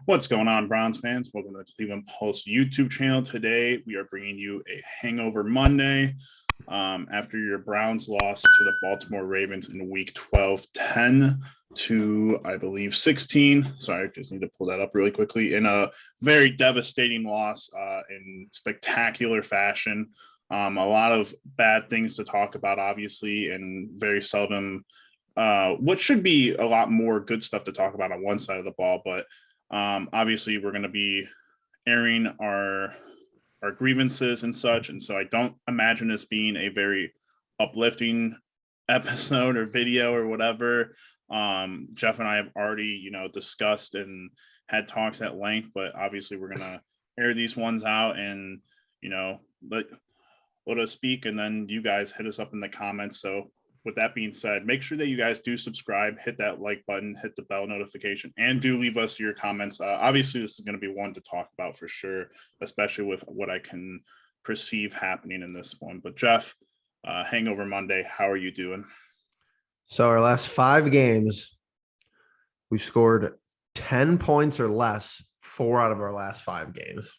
What's going on, Browns fans? Welcome to the Cleveland Pulse YouTube channel. Today, we are bringing you a Hangover Monday after your Browns lost to the Baltimore Ravens in Week 12, 10 to, I believe, 16. Sorry, just need to pull that up really quickly. In a very devastating loss in spectacular fashion. A lot of bad things to talk about, obviously, and very seldom what should be a lot more good stuff to talk about on one side of the ball, but obviously, we're going to be airing our grievances and such, and so I don't imagine this being a very uplifting episode or video or whatever. Jeff and I have already, discussed and had talks at length, but obviously, we're going to air these ones out and let us speak, and then you guys hit us up in the comments. So with that being said, make sure that you guys do subscribe, hit that like button, hit the bell notification, and do leave us your comments. Obviously, this is going to be one to talk about for sure, especially with what I can perceive happening in this one. But Jeff, Hangover Monday, how are you doing? So our last 5 games, we've scored 10 points or less 4 out of our last 5 games.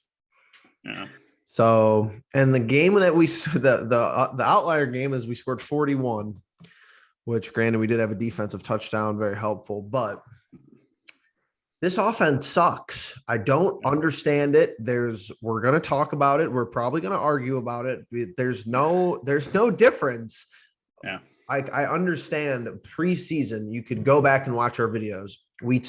Yeah. So, and the game that the outlier game is we scored 41, which granted we did have a defensive touchdown, very helpful, but this offense sucks. I don't understand it. We're going to talk about it. We're probably going to argue about it. There's no difference. Yeah. I understand preseason, you could go back and watch our videos. We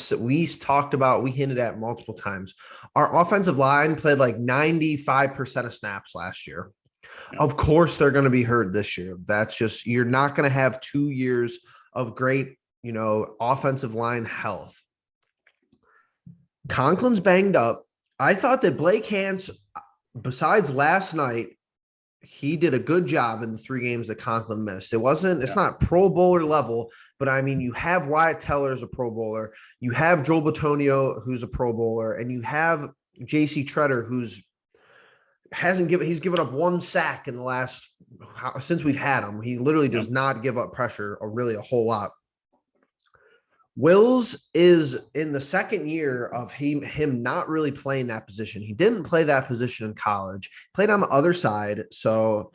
hinted at multiple times. Our offensive line played like 95% of snaps last year. Yeah. Of course, they're going to be hurt this year. That's just, you're not going to have 2 years of great, offensive line health. Conklin's banged up. I thought that Blake Hance, besides last night, he did a good job in the 3 games that Conklin missed. It's not Pro Bowler level, but I mean, you have Wyatt Teller as a Pro Bowler, you have Joel Bitonio, who's a Pro Bowler, and you have JC Treader, he's given up 1 sack in the last, since we've had him. He literally does not give up pressure or really a whole lot. Wills is in the second year of him not really playing that position. He didn't play that position in college. Played on the other side. So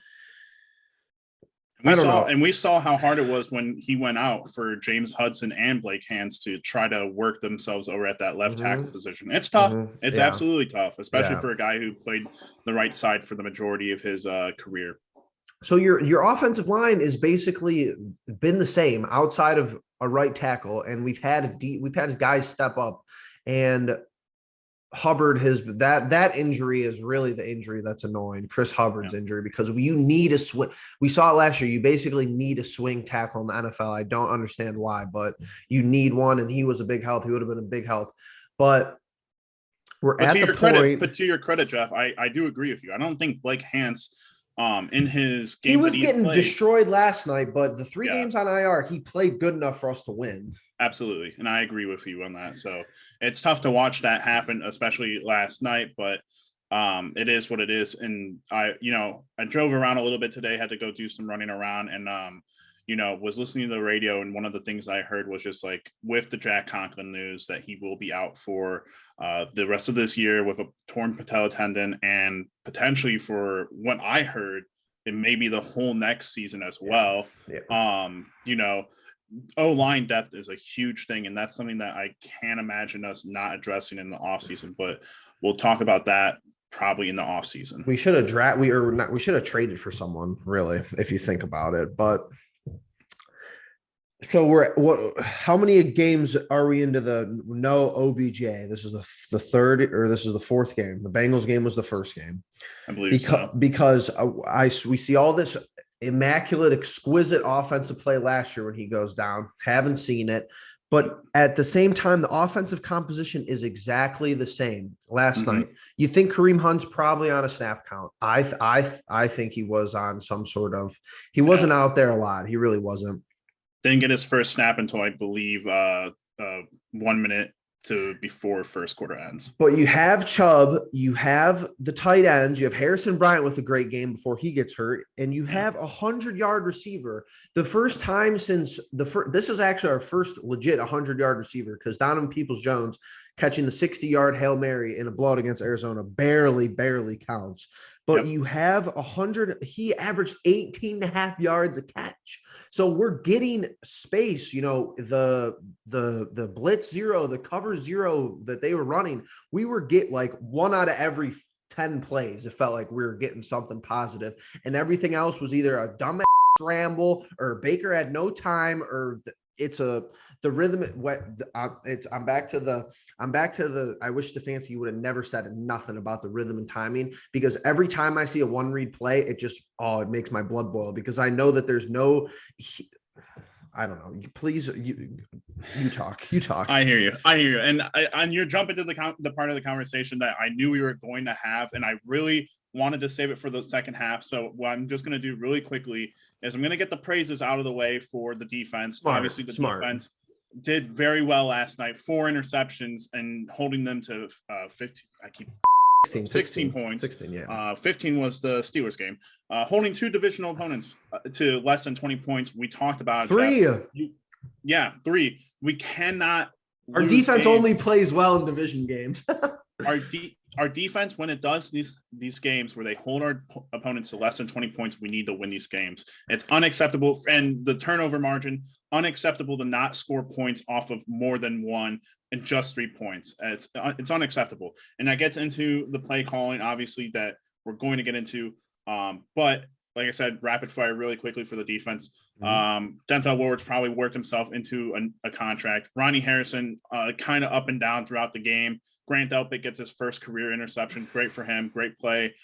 we saw how hard it was when he went out for James Hudson and Blake Hance to try to work themselves over at that left tackle position. It's tough. It's absolutely tough, especially for a guy who played the right side for the majority of his career. So your offensive line is basically been the same outside of a right tackle, and we've had guys step up, and Hubbard that injury is really the injury that's annoying. Chris Hubbard's injury, because you need a swing. We saw it last year. You basically need a swing tackle in the NFL. I don't understand why, but you need one, and he was a big help. He would have been a big help, but we're at the point. But to your credit, Jeff, I do agree with you. I don't think Blake Hance, in his games, he was getting destroyed last night, but the 3 games on IR, he played good enough for us to win. Absolutely. And I agree with you on that. So it's tough to watch that happen, especially last night, but it is what it is. And I drove around a little bit today, had to go do some running around, and was listening to the radio, and one of the things I heard was just like, with the Jack Conklin news, that he will be out for the rest of this year with a torn patella tendon, and potentially, for what I heard, it may be the whole next season as well. Yeah. O-line depth is a huge thing, and that's something that I can't imagine us not addressing in the offseason, but we'll talk about that probably in the offseason. We should have we should have traded for someone, really, if you think about it. But so how many games are we into the no OBJ? This is the third, or this is the 4th game. The Bengals game was the first game, I believe, because we see all this immaculate, exquisite offensive play last year when he goes down. Haven't seen it, but at the same time, the offensive composition is exactly the same. Last night, you think Kareem Hunt's probably on a snap count? I think he was on some sort of. He wasn't out there a lot. He really wasn't. Didn't get his first snap until, I believe, 1 minute to before first quarter ends. But you have Chubb, you have the tight ends, you have Harrison Bryant with a great game before he gets hurt, and you have a 100-yard receiver. The first time since this is actually our first legit 100-yard receiver, because Donovan Peoples-Jones catching the 60-yard Hail Mary in a blowout against Arizona barely counts. But you have 100, he averaged 18 and a half yards a catch. So we're getting space, the blitz zero, the cover zero that they were running. We were get like 1 out of every 10 plays. It felt like we were getting something positive, and everything else was either a dumb scramble or Baker had no time, or the rhythm. I'm back to the I wish Stefanski would have never said nothing about the rhythm and timing, because every time I see a one read play, it makes my blood boil, because I know that there's no, I don't know. Please, you talk. I hear you. And you're jumping to the part of the conversation that I knew we were going to have, and I really wanted to save it for the second half. So what I'm just going to do really quickly is I'm going to get the praises out of the way for the defense. Obviously, the defense did very well last night. 4 interceptions and holding them to 16 points. 16, yeah. 15 was the Steelers game. Holding 2 divisional opponents to less than 20 points. We talked about 3. 3. We cannot. Our defense only plays well in division games. Our defense, when it does these games where they hold our opponents to less than 20 points, we need to win these games. It's unacceptable. And the turnover margin, unacceptable to not score points off of more than 1 and just 3 points. It's unacceptable. And that gets into the play calling, obviously, that we're going to get into. But like I said, rapid fire really quickly for the defense. Denzel Ward's probably worked himself into a contract. Ronnie Harrison, kind of up and down throughout the game. Grant Delpit gets his first career interception. Great for him. Great play.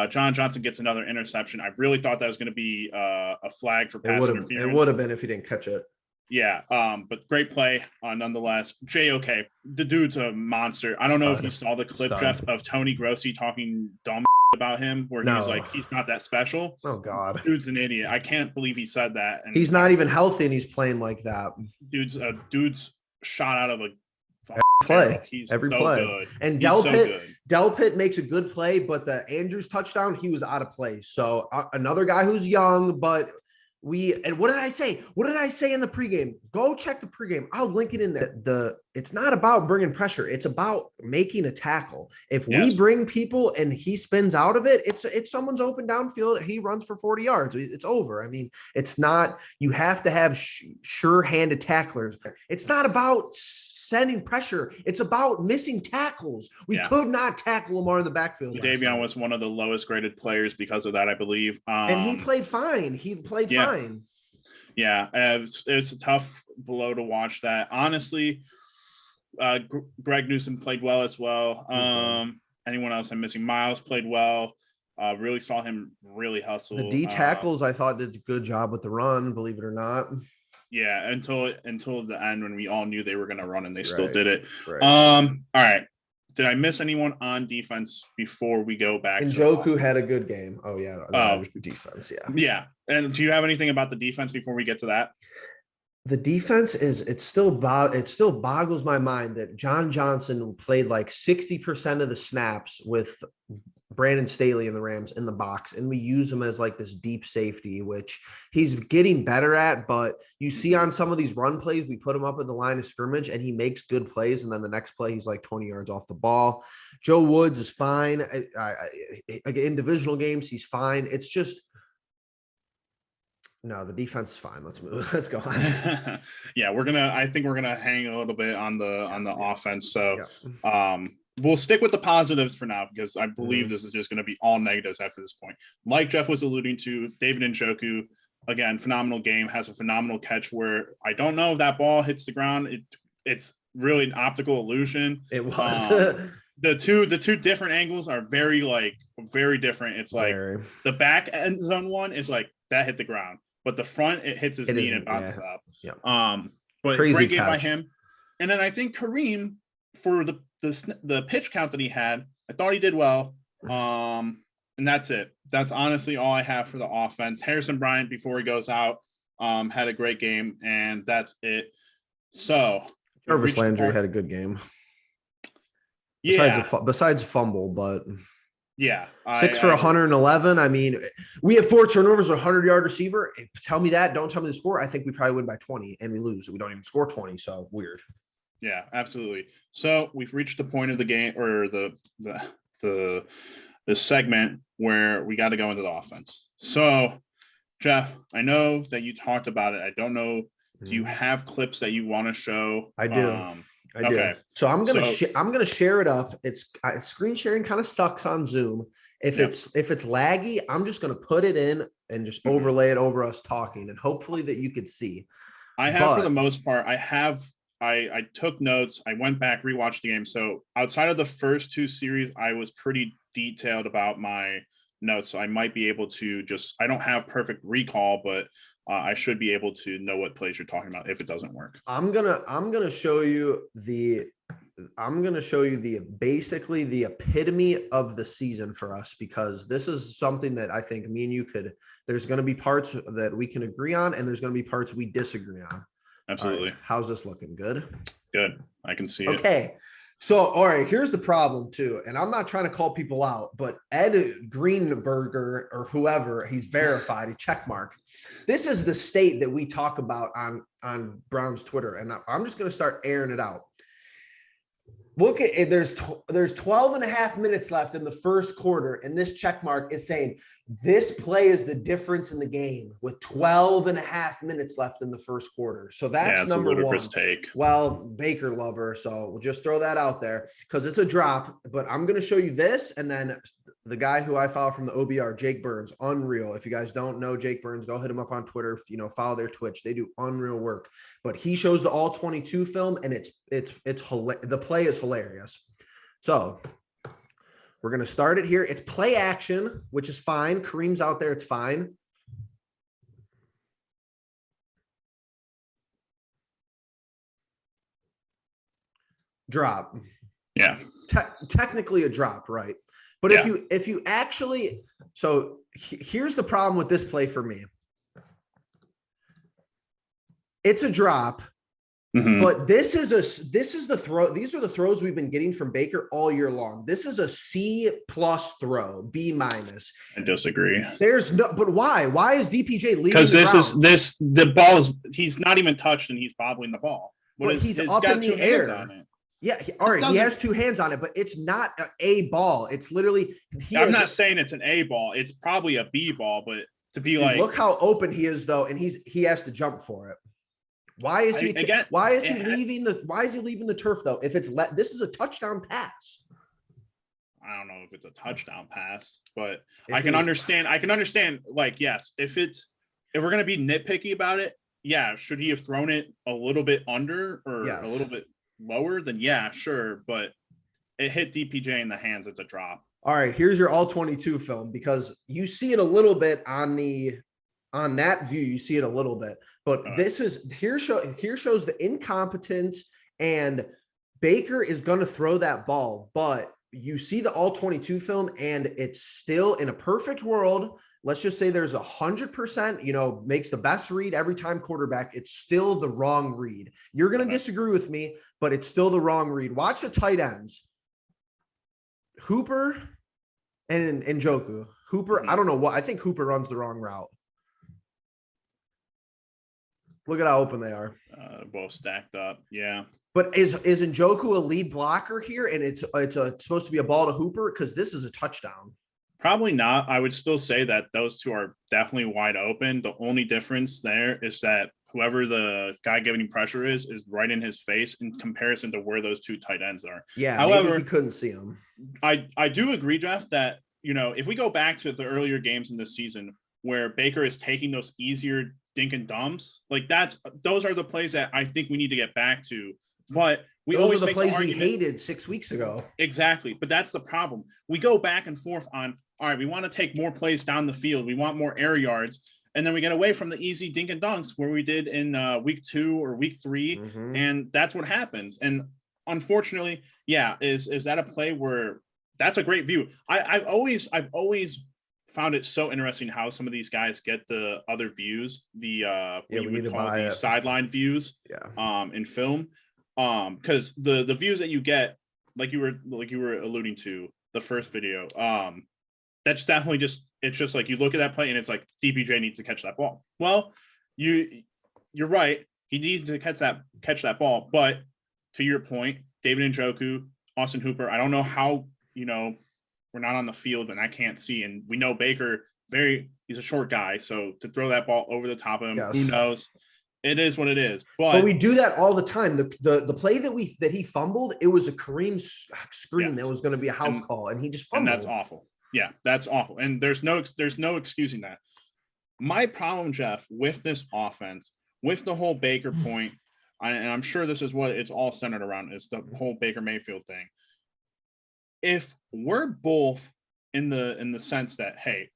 John Johnson gets another interception. I really thought that was going to be a flag for pass interference. It would have been if he didn't catch it. Yeah, but great play nonetheless. JOK, the dude's a monster. I don't know if you saw the clip, Jeff, of Tony Grossi talking dumb about him, where he was like, he's not that special. Oh, God. Dude's an idiot. I can't believe he said that. And he's not even healthy, and he's playing like that. Dude's shot out of a play. He's every so play. Good. And Delpit makes a good play, but the Andrews touchdown, he was out of place. So another guy who's young, but what did I say? What did I say in the pregame? Go check the pregame. I'll link it in there. It's not about bringing pressure. It's about making a tackle. If we bring people and he spins out of it, it's someone's open downfield. He runs for 40 yards. It's over. I mean, it's not, you have to have sure-handed tacklers. It's not about sending pressure. It's about missing tackles. We could not tackle Lamar in the backfield. Davion was one of the lowest graded players because of that, I believe. And he played fine. Fine. Yeah, it was a tough blow to watch that. Honestly, Greg Newsom played well as well. Anyone else I'm missing? Miles played well. Really saw him really hustle. The D tackles, I thought, did a good job with the run, believe it or not. Yeah, until the end when we all knew they were going to run and they still did it. Right. All right. Did I miss anyone on defense before we go back? Njoku had a good game. Oh yeah. Defense. Yeah. Yeah. And do you have anything about the defense before we get to that? The defense it still boggles my mind that John Johnson played like 60% of the snaps with Brandon Staley and the Rams in the box, and we use him as like this deep safety, which he's getting better at. But you see on some of these run plays, we put him up at the line of scrimmage and he makes good plays, and then the next play he's like 20 yards off the ball. Joe Woods is fine. In divisional games, he's fine. It's just no, the defense is fine. Let's move. Let's go on. Yeah, I think we're gonna hang a little bit on the offense. So we'll stick with the positives for now, because I believe this is just going to be all negatives after this point. Like Jeff was alluding to, David Njoku, again, phenomenal game, has a phenomenal catch where I don't know if that ball hits the ground. It's really an optical illusion. It was. The two different angles are very different. It's like the back end zone one is like that hit the ground, but the front, it hits his knee and it bounces up. Yeah. But crazy great game catch by him. And then I think Kareem, for the pitch count that he had, I thought he did well. And that's it. That's honestly all I have for the offense. Harrison Bryant, before he goes out, had a great game, and that's it. So Jarvis Landry had a good game. Besides fumble, but 6 for 111. I mean, we have 4 turnovers, 100-yard receiver. Tell me that. Don't tell me the score. I think we probably win by 20 and we lose. We don't even score 20. So weird. Yeah, absolutely. So we've reached the point of the game, or the the segment where we got to go into the offense. So, Jeff, I know that you talked about it. I don't know. Do you Mhm. have clips that you want to show? I do. I do. Okay. So So, I'm gonna share it up. It's screen sharing kind of sucks on Zoom. yep. If it's laggy, I'm just gonna put it in and just Mhm. overlay it over us talking, and hopefully that you could see. I have, for the But most part, I took notes. I went back, rewatched the game. So outside of the first two series, I was pretty detailed about my notes. So I might be able to just, I don't have perfect recall, but I should be able to know what plays you're talking about if it doesn't work. I'm gonna show you the basically the epitome of the season for us, because this is something that I think me and you could, there's going to be parts that we can agree on and there's going to be parts we disagree on. All right, Absolutely. how's this looking? Good. Good. I can see it. Okay. So, all right, here's the problem too. And I'm not trying to call people out, but Ed Greenberger or whoever, he's verified, a check mark. This is the state that we talk about on Brown's Twitter. And I'm just going to start airing it out. Look at it. There's 12 and a half minutes left in the first quarter. And this check mark is saying this play is the difference in the game with 12 and a half minutes left in the first quarter. So that's It's a number one. ludicrous take. Well, Baker lover. So we'll just throw that out there because it's a drop, but I'm going to show you this. And then the guy who I follow from the OBR, Jake Burns, unreal. If you guys don't know Jake Burns, go hit him up on Twitter. Follow their Twitch. They do unreal work. But he shows the all 22 film, and it's the play is hilarious. So we're gonna start it here. It's play action, which is fine. Kareem's out there. It's fine. Drop. Yeah. Technically a drop, right? But Yeah. if you actually, so here's the problem with this play for me. It's a drop, Mhm. but this is the throw. These are the throws we've been getting from Baker all year long. This is a C+ throw, B-. I disagree. There's no, but why? Why is DPJ leaving? Because the ball is, he's not even touched and he's bobbling the ball. But he's up in the air. Yeah, all right. He has two hands on it, but it's not a ball. It's literally. I'm not saying it's an A ball. It's probably a B ball, but to be like, look how open he is though, and he has to jump for it. Why is he? Why is he leaving the turf though? If this is a touchdown pass. I don't know if it's a touchdown pass, but I can understand. Like, yes, if we're gonna be nitpicky about it, yeah, should he have thrown it a little bit under or a little bit lower? Then yeah, sure, but it hit DPJ in the hands. It's a drop. All right, here's your all 22 film, because you see it a little bit on that view. You see it a little bit, but here shows the incompetence, and Baker is going to throw that ball, but you see the all 22 film, and it's still, in a perfect world, let's just say there's 100%, makes the best read every time quarterback. It's still the wrong read. You're going to disagree with me, but it's still the wrong read. Watch the tight ends. Hooper and Njoku. Hooper, I don't know what. I think Hooper runs the wrong route. Look at how open they are. Both stacked up. Yeah. But is Njoku a lead blocker here, and it's supposed to be a ball to Hooper? Because this is a touchdown. Probably not. I would still say that those two are definitely wide open. The only difference there is that whoever the guy giving pressure is right in his face in comparison to where those two tight ends are. Yeah. However, he couldn't see him. I do agree, Jeff, that, if we go back to the earlier games in this season where Baker is taking those easier dink and dumps, like those are the plays that I think we need to get back to. But those are the plays we hated 6 weeks ago. Exactly. But that's the problem. We go back and forth on, all right, we want to take more plays down the field. We want more air yards. And then we get away from the easy dink and dunks where we did in week 2 or week 3. Mm-hmm. And that's what happens. And unfortunately, yeah, is that a play where that's a great view? I've always found it so interesting how some of these guys get the other views, what you would call the sideline views, in film. Because the views that you get, like you were alluding to the first video, that's definitely it's just like you look at that play and it's like DPJ needs to catch that ball. Well, you're right. He needs to catch that ball, but to your point, David Njoku, Austin Hooper, I don't know how, we're not on the field and I can't see. And we know Baker, he's a short guy. So to throw that ball over the top of him, Yes. who knows? It is what it is. But we do that all the time. The play that he fumbled, it was a Kareem screen that was going to be a house call, and he just fumbled. And that's awful. Yeah, that's awful. And there's no excusing that. My problem, Jeff, with this offense, with the whole Baker point, and I'm sure this is what it's all centered around, is the whole Baker Mayfield thing. If we're both in the sense that, hey,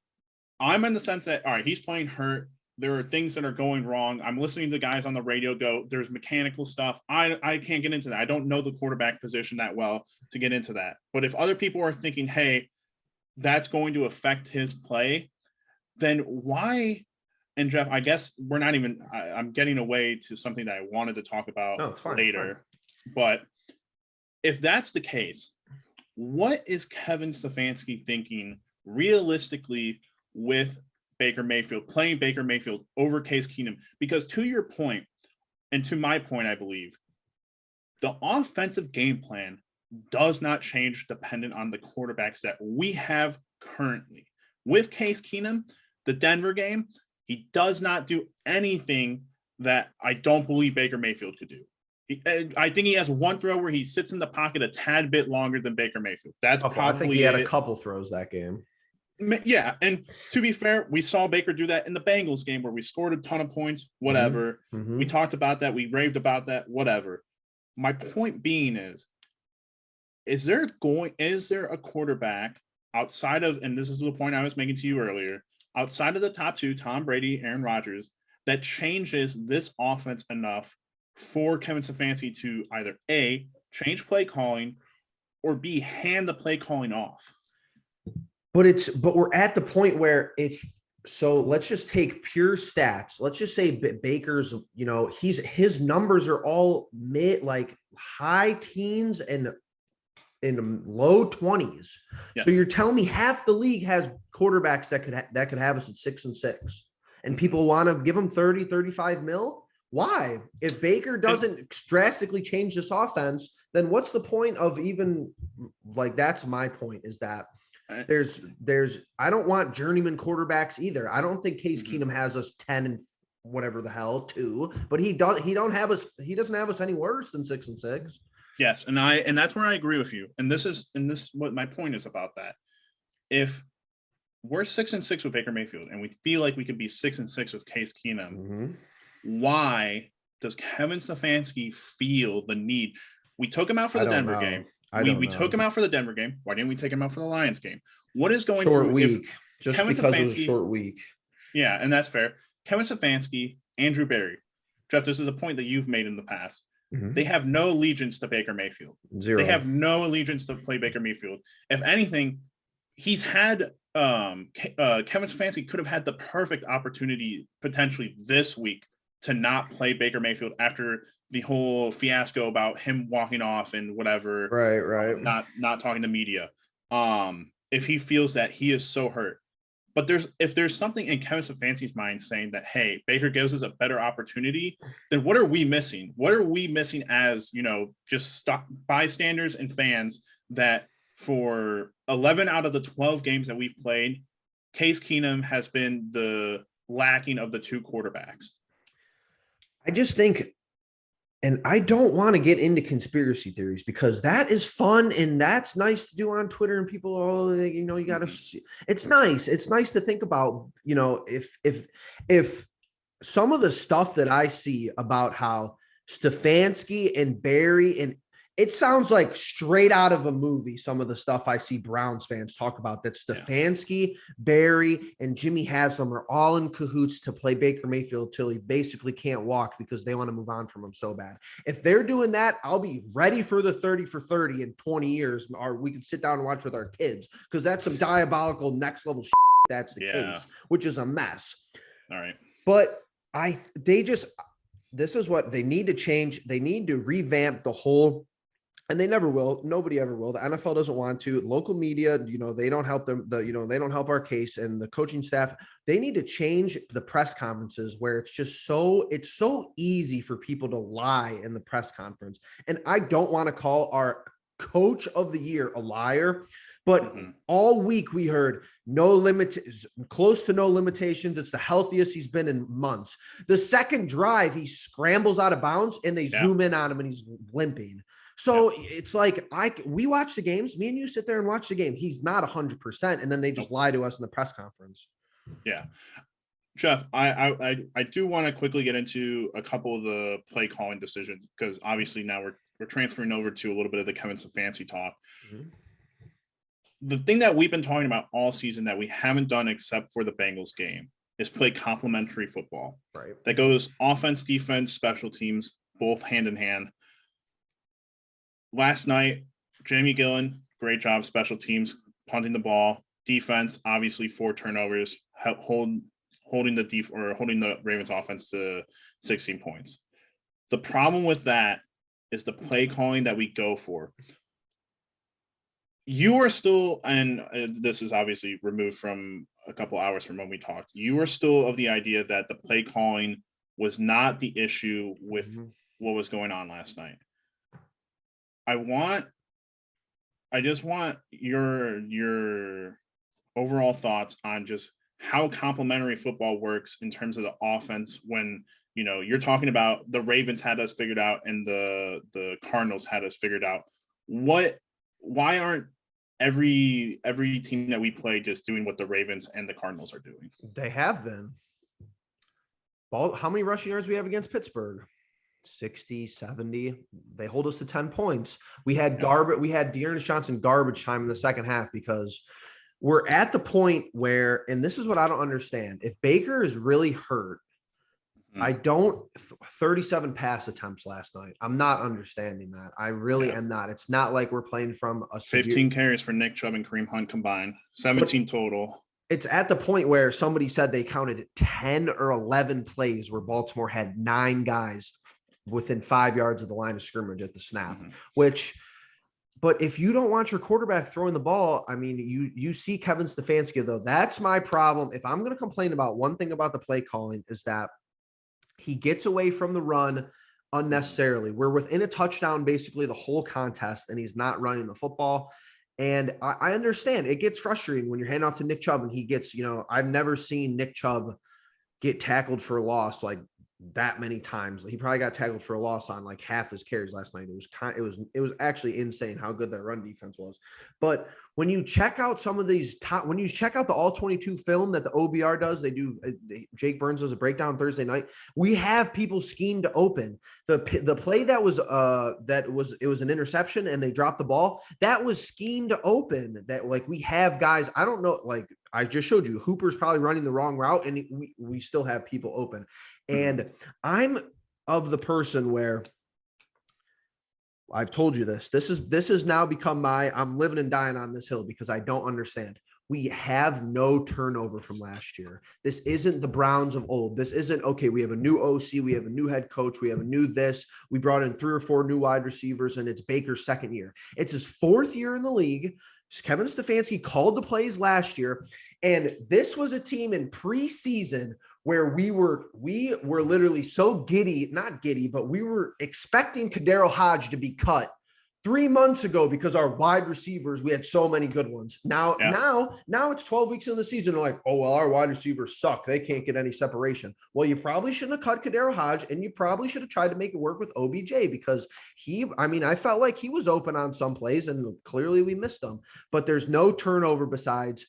I'm in the sense that, all right, he's playing hurt. There are things that are going wrong. I'm listening to guys on the radio go, there's mechanical stuff. I can't get into that. I don't know the quarterback position that well to get into that. But if other people are thinking, hey, that's going to affect his play, then why? And Jeff, I guess we're not even, I'm getting away to something that I wanted to talk about later. But if that's the case, what is Kevin Stefanski thinking realistically with Baker Mayfield, playing Baker Mayfield over Case Keenum? Because to your point, and to my point, I believe, the offensive game plan does not change dependent on the quarterbacks that we have currently. With Case Keenum, the Denver game, he does not do anything that I don't believe Baker Mayfield could do. I think he has one throw where he sits in the pocket a tad bit longer than Baker Mayfield. That's probably I think he had a couple throws that game. Yeah, and to be fair, we saw Baker do that in the Bengals game where we scored a ton of points, whatever. Mm-hmm. We talked about that. We raved about that, whatever. My point being is there a quarterback outside of, and this is the point I was making to you earlier, outside of the top two, Tom Brady, Aaron Rodgers, that changes this offense enough for Kevin Stefanski to either A, change play calling, or B, hand the play calling off? But we're at the point where let's just take pure stats. Let's just say Baker's, his numbers are all like high teens and in low 20s. Yes. So you're telling me half the league has quarterbacks that could have us at 6-6, and people want to give them 30, 35 mil. Why? If Baker doesn't drastically change this offense, then what's the point of even, like, that's my point, is that I don't want journeyman quarterbacks either. I don't think Case Keenum has us 10 and whatever the hell 2, but he doesn't have us any worse than 6-6. Yes, and that's where I agree with you. And this is what my point is about that. If we're 6-6 with Baker Mayfield and we feel like we could be 6-6 with Case Keenum, why does Kevin Stefanski feel the need? We took him out for the Denver game. We took him out for the Denver game. Why didn't we take him out for the Lions game? What is going short through? Week, just Kevin because Stefanski, it was a short week. Yeah, and that's fair. Kevin Stefanski, Andrew Berry. Jeff, this is a point that you've made in the past. They have no allegiance to Baker Mayfield. Zero. They have no allegiance to play Baker Mayfield. If anything, he's had Kevin Stefanski could have had the perfect opportunity potentially this week to not play Baker Mayfield after the whole fiasco about him walking off and whatever. Right. Not talking to media. If he feels that he is so hurt. But if there's something in Kevin Stefanski's mind saying that, hey, Baker gives us a better opportunity, then what are we missing? What are we missing as, just bystanders and fans, that for 11 out of the 12 games that we've played, Case Keenum has been the lacking of the two quarterbacks? I just think, and I don't want to get into conspiracy theories because that is fun and that's nice to do on Twitter, and people, you got to, it's nice. It's nice to think about, if some of the stuff that I see about how Stefanski and Barry, and it sounds like straight out of a movie, some of the stuff I see Browns fans talk about, that Stefanski, Barry, and Jimmy Haslam are all in cahoots to play Baker Mayfield till he basically can't walk because they want to move on from him so bad. If they're doing that, I'll be ready for the 30 for 30 in 20 years, or we can sit down and watch with our kids, because that's some diabolical next level shit. That's the case, which is a mess. All right. But this is what they need to change. They need to revamp the whole and they never will. Nobody ever will. The NFL doesn't want to. Local media, they don't help them. They don't help our case, and the coaching staff. They need to change the press conferences where it's so easy for people to lie in the press conference. And I don't want to call our coach of the year a liar, but all week we heard close to no limitations. It's the healthiest he's been in months. The second drive, he scrambles out of bounds and they zoom in on him and he's limping. So it's like we watch the games. Me and you sit there and watch the game. He's not 100%, and then they just lie to us in the press conference. Yeah, Jeff, I do want to quickly get into a couple of the play calling decisions because obviously now we're transferring over to a little bit of the Kevin Stefanski talk. Mm-hmm. The thing that we've been talking about all season that we haven't done except for the Bengals game is play complementary football. Right. That goes offense, defense, special teams, both hand in hand. Last night, Jamie Gillen, great job, special teams, punting the ball. Defense, obviously 4 turnovers, holding the Ravens offense to 16 points. The problem with that is the play calling that we go for. You are still, and this is obviously removed from a couple hours from when we talked, you are still of the idea that the play calling was not the issue with what was going on last night. I just want your overall thoughts on just how complementary football works in terms of the offense when, you're talking about the Ravens had us figured out and the Cardinals had us figured out. Why aren't every team that we play just doing what the Ravens and the Cardinals are doing? They have been. How many rushing yards we have against Pittsburgh? 60, 70. They hold us to 10 points. We had Dearness Johnson garbage time in the second half because we're at the point where, and this is what I don't understand. If Baker is really hurt, 37 pass attempts last night. I'm not understanding that. I really am not. It's not like we're playing from a 15 carries for Nick Chubb and Kareem Hunt combined, 17 total. It's at the point where somebody said they counted 10 or 11 plays where Baltimore had 9 guys within 5 yards of the line of scrimmage at the snap, but if you don't want your quarterback throwing the ball, I mean, you see Kevin Stefanski, though. That's my problem. If I'm going to complain about one thing about the play calling is that he gets away from the run unnecessarily. We're within a touchdown basically the whole contest, and he's not running the football. And I understand it gets frustrating when you're handing off to Nick Chubb and he gets, I've never seen Nick Chubb get tackled for a loss like that many times. He probably got tackled for a loss on like half his carries last night. It was actually insane how good that run defense was. But when you check out some of these when you check out the all 22 film that the OBR does, Jake Burns does a breakdown Thursday night. We have people schemed to open the play that was an interception and they dropped the ball. That was schemed to open. That like we have guys. I don't know. Like I just showed you, Hooper's probably running the wrong route, and we still have people open. And I'm of the person where I've told you this has now become I'm living and dying on this hill because I don't understand. We have no turnover from last year. This isn't the Browns of old. This isn't, okay, we have a new OC, we have a new head coach, we have a new this, we brought in 3 or 4 new wide receivers, and it's Baker's second year. It's his 4th year in the league. Kevin Stefanski called the plays last year, and this was a team in preseason where we were literally so not giddy, but we were expecting Kadero Hodge to be cut 3 months ago because our wide receivers, we had so many good ones. Now it's 12 weeks into the season. Like, oh, well, our wide receivers suck. They can't get any separation. Well, you probably shouldn't have cut Kadero Hodge, and you probably should have tried to make it work with OBJ because I felt like he was open on some plays and clearly we missed them, but there's no turnover besides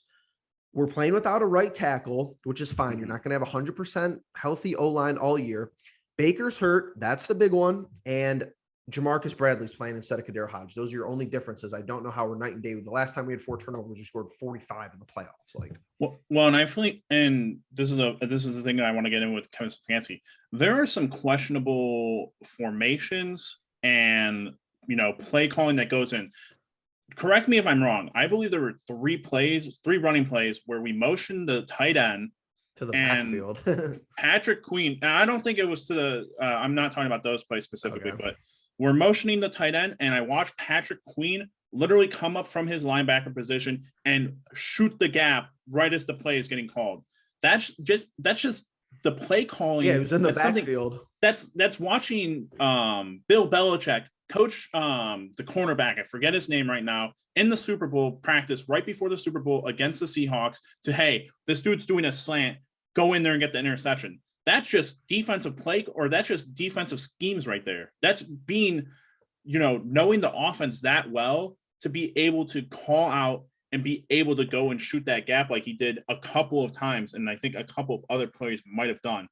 we're playing without a right tackle, which is fine. You're not going to have 100% healthy O-line all year. Baker's hurt. That's the big one. And Jamarcus Bradley's playing instead of Kadero Hodge. Those are your only differences. I don't know how we're night and day. The last time we had 4 turnovers, we scored 45 in the playoffs. Like, well, and I feel like, and this is the thing that I want to get in with Kevin Stefanski. There are some questionable formations and play calling that goes in. Correct me if I'm wrong. I believe there were 3 running plays where we motioned the tight end to the backfield. Patrick Queen. And I don't think it was to the. I'm not talking about those plays specifically, but we're motioning the tight end, and I watched Patrick Queen literally come up from his linebacker position and shoot the gap right as the play is getting called. That's just the play calling. Yeah, it was in the that's backfield. That's watching Bill Belichick coach the cornerback, I forget his name right now, in the Super Bowl practice right before the Super Bowl against the Seahawks to, hey, this dude's doing a slant, go in there and get the interception. That's just defensive play, or that's just defensive schemes right there. That's being, knowing the offense that well to be able to call out and be able to go and shoot that gap like he did a couple of times. And I think a couple of other players might have done.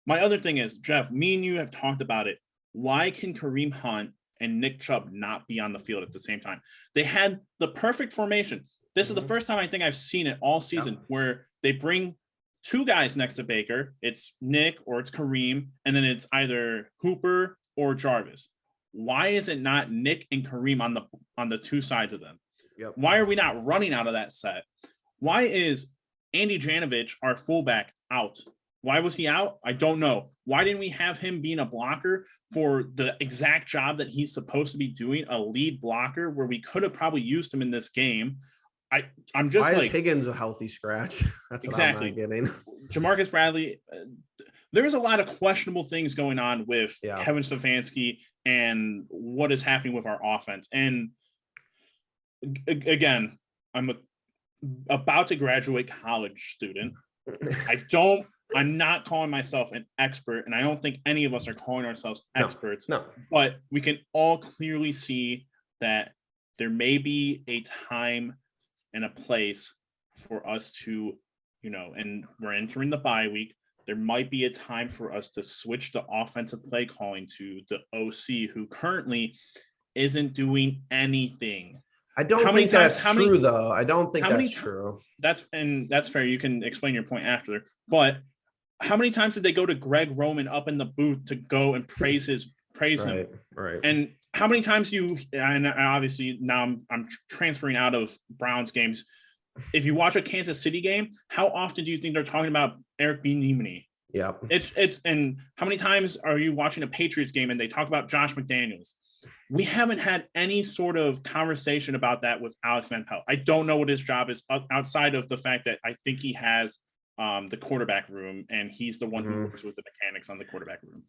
My other thing is, Jeff, me and you have talked about it. Why can Kareem Hunt and Nick Chubb not be on the field at the same time? They had the perfect formation. This is the first time I think I've seen it all season where they bring two guys next to Baker. It's Nick or it's Kareem, and then it's either Hooper or Jarvis. Why is it not Nick and Kareem on the two sides of them? Yep. Why are we not running out of that set? Why is Andy Janovich, our fullback, out? Why was he out? I don't know. Why didn't we have him being a blocker for the exact job that he's supposed to be doing, a lead blocker, where we could have probably used him in this game? I'm just why like, is Higgins a healthy scratch? That's exactly what I'm not getting. Jamarcus Bradley. There's a lot of questionable things going on with Kevin Stefanski and what is happening with our offense. And again, I'm about to graduate college student. I'm not calling myself an expert, and I don't think any of us are calling ourselves experts. No. But we can all clearly see that there may be a time and a place for us to, and we're entering the bye week. There might be a time for us to switch the offensive play calling to the OC, who currently isn't doing anything. I don't think that's true, though. I don't think that's true. That's fair. You can explain your point after. But how many times did they go to Greg Roman up in the booth to go and praise him? Right. And how many times and obviously now I'm transferring out of Browns games. If you watch a Kansas City game, how often do you think they're talking about Eric Bieniemy? Yeah. And how many times are you watching a Patriots game and they talk about Josh McDaniels? We haven't had any sort of conversation about that with Alex Van Pelt. I don't know what his job is outside of the fact that I think he has the quarterback room, and he's the one who works with the mechanics on the quarterback room.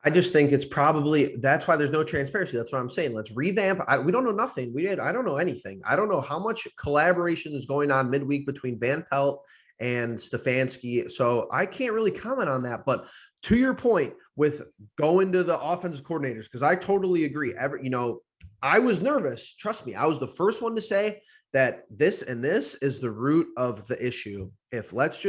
I just think it's probably, that's why there's no transparency. That's what I'm saying. Let's revamp. We don't know nothing. I don't know anything. I don't know how much collaboration is going on midweek between Van Pelt and Stefanski. So I can't really comment on that. But to your point with going to the offensive coordinators, because I totally agree. I was nervous. Trust me. I was the first one to say that this is the root of the issue. If let's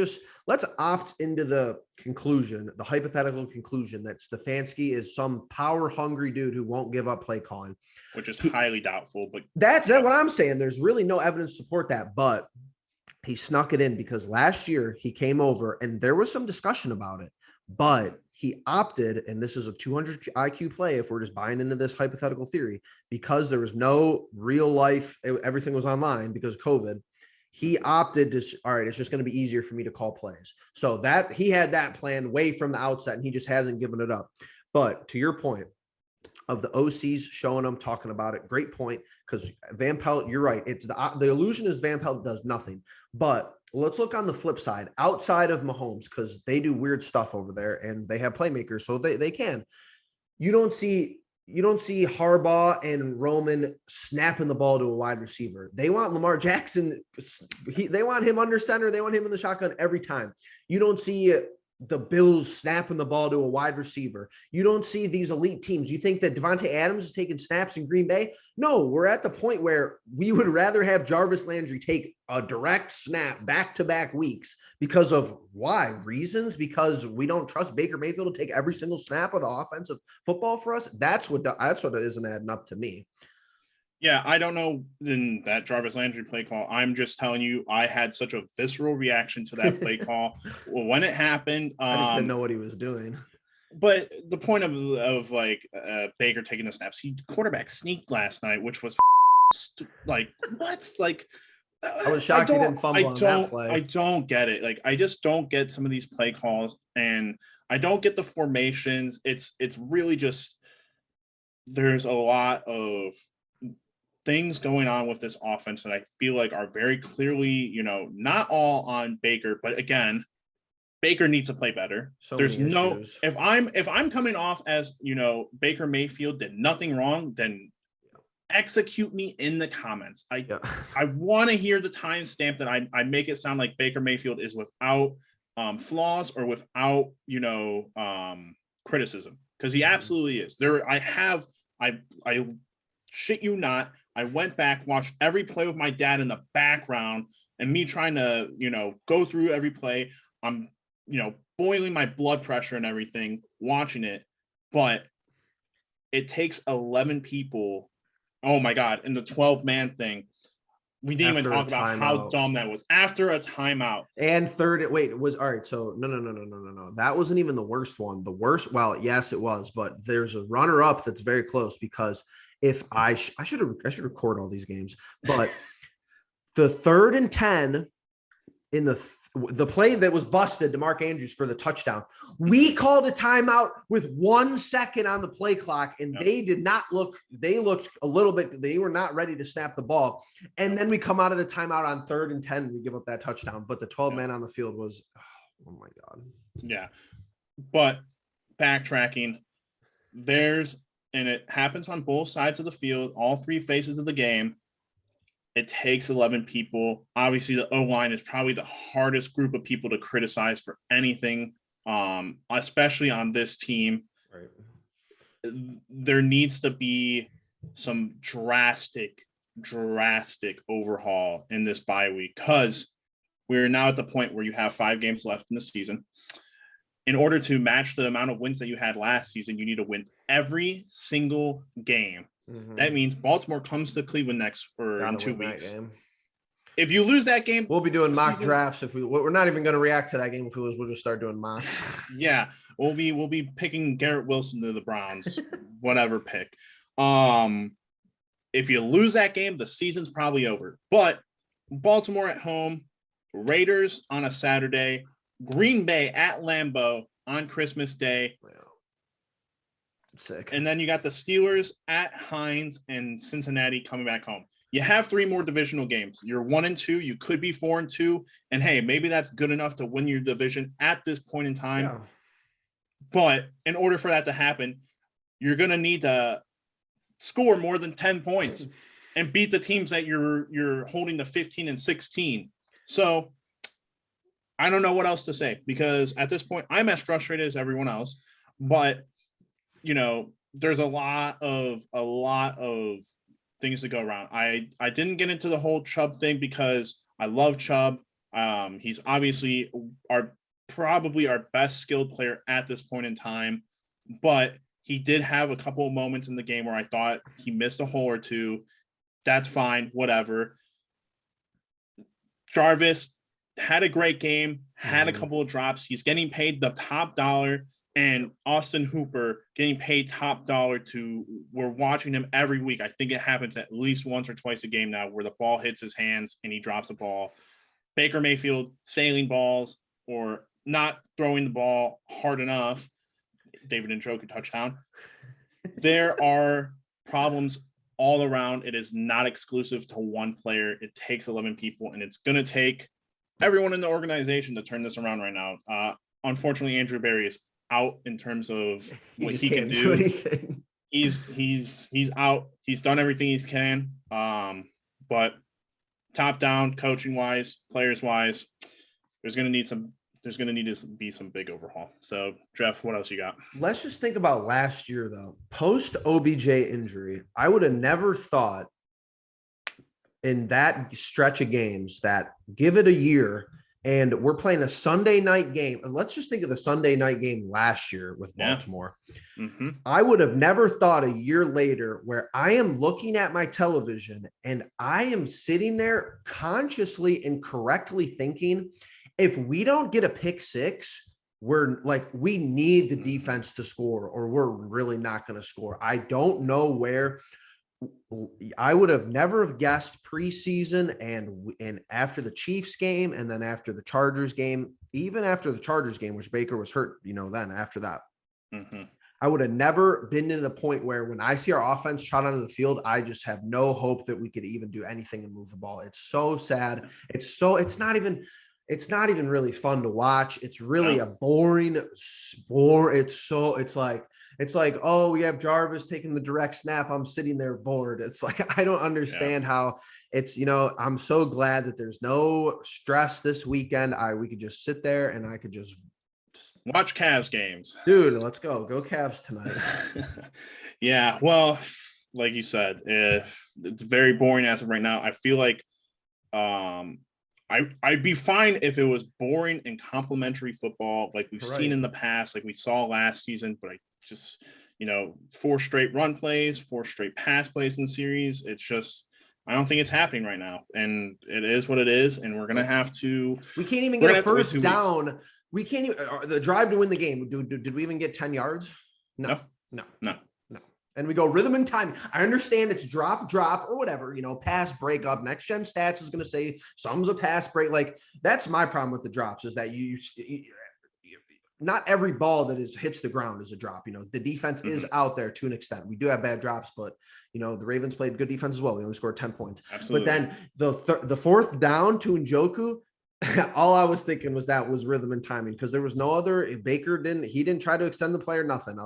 opt into the conclusion, the hypothetical conclusion that Stefanski is some power hungry dude who won't give up play calling, which is highly doubtful. But that's what I'm saying. There's really no evidence to support that, but he snuck it in because last year he came over and there was some discussion about it, but he opted, and this is a 200 IQ play if we're just buying into this hypothetical theory, because there was no real life, everything was online because of COVID. He opted to, all right, it's just going to be easier for me to call plays. So that he had that plan way from the outset, and he just hasn't given it up. But to your point of the OCs showing them, talking about it, great point, because Van Pelt, you're right. It's the illusion is Van Pelt does nothing. But let's look on the flip side, outside of Mahomes, because they do weird stuff over there and they have playmakers, so they can. You don't see Harbaugh and Roman snapping the ball to a wide receiver. They want Lamar Jackson. They want him under center. They want him in the shotgun every time. You don't see the Bills snapping the ball to a wide receiver. You don't see these elite teams. You think that Devontae Adams is taking snaps in Green Bay? No, we're at the point where we would rather have Jarvis Landry take a direct snap back-to-back weeks because of why? Reasons? Because we don't trust Baker Mayfield to take every single snap of the offensive football for us. That's what isn't adding up to me. Yeah, I don't know in that Jarvis Landry play call. I'm just telling you, I had such a visceral reaction to that play call when it happened. I just didn't know what he was doing. But the point of Baker taking the snaps, he quarterback sneaked last night, which was like what? Like I was shocked he didn't fumble on that play. I don't get it. Like I just don't get some of these play calls, and I don't get the formations. It's really just there's a lot of things going on with this offense that I feel like are very clearly, not all on Baker, but again, Baker needs to play better. So There's many no issues. if I'm coming off as Baker Mayfield did nothing wrong, then execute me in the comments. I want to hear the timestamp that I make it sound like Baker Mayfield is without flaws or without criticism, because he absolutely is. I shit you not, I went back, watched every play with my dad in the background, and me trying to go through every play. I'm boiling my blood pressure and everything watching it, but it takes 11 people. Oh my God. And the 12-man thing, we didn't even talk about how dumb that was after a timeout. And third, wait, it was all right. So no. That wasn't even the worst one. The worst, well, yes, it was, but there's a runner-up that's very close, because if I should record all these games, but the 3rd and 10 in the play that was busted to Mark Andrews for the touchdown, we called a timeout with 1 second on the play clock, and they did not look, they looked a little bit, they were not ready to snap the ball. And then we come out of the timeout on 3rd and 10, we give up that touchdown, but the 12-man on the field was, oh my God. Yeah. But backtracking, and it happens on both sides of the field, all 3 phases of the game. It takes 11 people. Obviously, the O-line is probably the hardest group of people to criticize for anything, especially on this team. Right. There needs to be some drastic overhaul in this bye week, because we're now at the point where you have 5 games left in the season. In order to match the amount of wins that you had last season, you need to win every single game. Mm-hmm. That means Baltimore comes to Cleveland in 2 weeks. If you lose that game, we'll be doing mock drafts. We're not even going to react to that game if we lose, we'll just start doing mocks. Yeah, we'll be picking Garrett Wilson to the Browns, whatever pick. If you lose that game, the season's probably over. But Baltimore at home, Raiders on a Saturday, Green Bay at Lambeau on Christmas Day. Wow. Sick. And then you got the Steelers at Heinz and Cincinnati coming back home. You have 3 more divisional games. You're 1-2. You could be 4-2. And hey, maybe that's good enough to win your division at this point in time. Yeah. But in order for that to happen, you're going to need to score more than 10 points and beat the teams that you're holding to 15 and 16. So I don't know what else to say, because at this point I'm as frustrated as everyone else, but there's a lot of things to go around. I didn't get into the whole Chubb thing because I love Chubb. He's obviously probably our best skilled player at this point in time, but he did have a couple of moments in the game where I thought he missed a hole or two. That's fine, whatever. Jarvis had a great game, had a couple of drops. He's getting paid the top dollar. And Austin Hooper getting paid top dollar we're watching him every week. I think it happens at least once or twice a game now where the ball hits his hands and he drops the ball. Baker Mayfield sailing balls or not throwing the ball hard enough. David Njoku touchdown. There are problems all around. It is not exclusive to one player. It takes 11 people, and it's going to take everyone in the organization to turn this around right now. Unfortunately, Andrew Berry is out in terms of what he can do. He's out. He's done everything he can. But top down, coaching wise, players wise, there's going to need to be some big overhaul. So Jeff, what else you got? Let's just think about last year though. Post OBJ injury, I would have never thought in that stretch of games that give it a year and we're playing a Sunday night game. And let's just think of the Sunday night game last year with Baltimore. Yeah. Mm-hmm. I would have never thought a year later where I am looking at my television and I am sitting there consciously and correctly thinking, if we don't get a pick 6, we need the defense to score or we're really not going to score. I don't know where. I would have never have guessed preseason and after the Chiefs game and then after the Chargers game, even after the Chargers game, which Baker was hurt, then after that, I would have never been to the point where when I see our offense trot onto the field, I just have no hope that we could even do anything and move the ball. It's so sad. It's not even really fun to watch. It's really No. a boring sport. It's like, oh, we have Jarvis taking the direct snap. I'm sitting there bored. It's like, I don't understand how it's, I'm so glad that there's no stress this weekend. We could just sit there and I could just Watch Cavs games. dude, let's go. Go Cavs tonight. Yeah, well, like you said, if it's very boring as of right now. I feel like I'd be fine if it was boring and complimentary football like we've seen in the past, like we saw last season, but I just 4 straight run plays, 4 straight pass plays in the series. It's just I don't think it's happening right now. And it is what it is. And we're gonna have to we can't even get a first down. We can't even the drive to win the game. Did we even get 10 yards? No. And we go rhythm and time. I understand it's drop, or whatever, pass, break up. Next Gen Stats is going to say some's a pass break. Like that's my problem with the drops is that you not every ball that hits the ground is a drop. The defense is out there to an extent. We do have bad drops, but the Ravens played good defense as well. We only scored 10 points. Absolutely. But then the fourth down to Njoku, all I was thinking was rhythm and timing because there was no other. Baker didn't try to extend the play or nothing.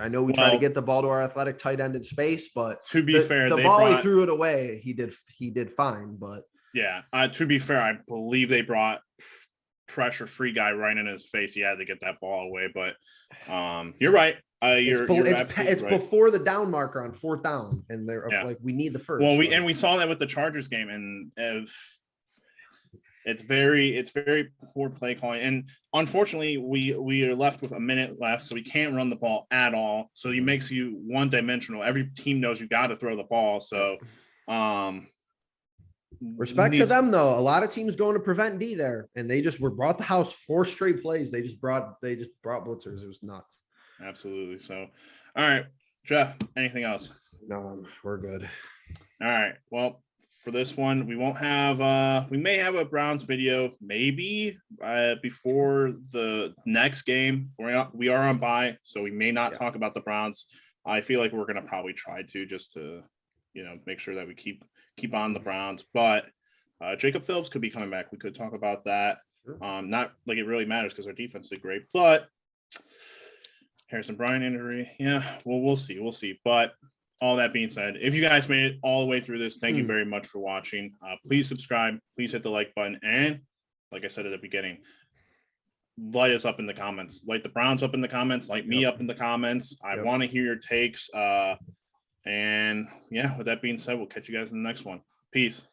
I know we try to get the ball to our athletic tight end in space, but to be fair, the ball he threw it away. He did fine, but yeah. To be fair, I believe they brought pressure-free guy right in his face. He had to get that ball away, but you're right. It's before the down marker on 4th down, and they're like we need the first. Well, we saw that with the Chargers game, and it's very poor play calling, and unfortunately, we are left with a minute left, so we can't run the ball at all. So it makes you one-dimensional. Every team knows you got to throw the ball. So, respect to them though. A lot of teams going to prevent D there, and they just brought the house 4 straight plays. They just brought blitzers. It was nuts. Absolutely. So, all right, Jeff. Anything else? No, we're good. All right. Well, for this one, we won't have we may have a Browns video maybe before the next game. We are on bye, so we may not talk about the Browns. I feel like we're going to probably try to just to make sure that we keep on the Browns, but Jacob Phillips could be coming back. We could talk about that. Not like it really matters because our defense did great, but Harrison Bryant injury, we'll see. But all that being said, if you guys made it all the way through this, thank you very much for watching. Please subscribe. Please hit the like button. And like I said at the beginning, light us up in the comments. Light the Browns up in the comments. Light me up in the comments. I want to hear your takes. And with that being said, we'll catch you guys in the next one. Peace.